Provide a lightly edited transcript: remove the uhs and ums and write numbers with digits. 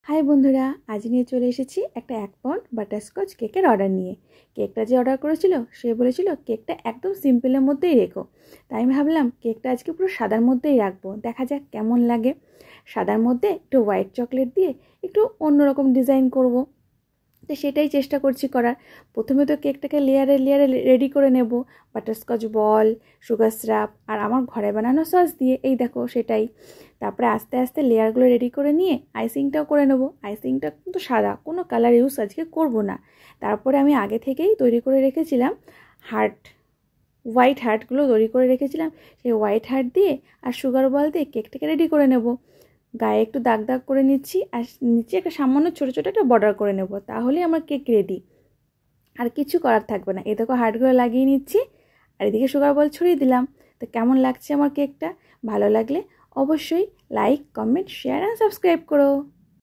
High বন্ধুরা, আজ নিয়ে চলে এসেছি একটা 1 পাউন্ড বাটারস্কচ কেকের অর্ডার নিয়ে। কেকটা যে অর্ডার করেছিল সে বলেছিল কেকটা একদম সিম্পলের মধ্যেই রেখো। তাই আমি ভাবলাম কেকটা আজকে পুরো সাদার মধ্যেই রাখবো, দেখা যাক কেমন লাগে। সাদার মধ্যে একটু হোয়াইট চকলেট দিয়ে একটু অন্যরকম ডিজাইন করব। তো সেটাই চেষ্টা করছি করার। প্রথমে তো কেকটাকে লেয়ারে লেয়ারে রেডি করে নেব, বাটারস্কচ বল, সুগার সিরাপ আর আমার ঘরে বানানো সস দিয়ে। এই দেখো সেটাই। তারপরে আস্তে আস্তে লেয়ারগুলো রেডি করে নিয়ে আইসিংটাও করে নেব। আইসিংটা কিন্তু সাদা, কোনো কালার ইউজ আজকে করব না। তারপরে আমি আগে থেকেই তৈরি করে রেখেছিলাম হোয়াইট হার্টগুলো তৈরি করে রেখেছিলাম। সেই হোয়াইট হার্ট দিয়ে আর সুগার বল দিয়ে কেকটাকে রেডি করে নেব। গায়ে একটু দাগ দাগ করে নিচ্ছি আর নিচে একটা সামান্য ছোটো ছোটো একটা বর্ডার করে নেব, তাহলেই আমার কেক রেডি। আর কিছু করার থাকবে না। এই দেখো হার্টগুলো লাগিয়ে নিচ্ছি আর এদিকে সুগার বল ছড়িয়ে দিলাম। তো কেমন লাগছে আমার কেকটা? ভালো লাগলে অবশ্যই like, comment, share and subscribe করো।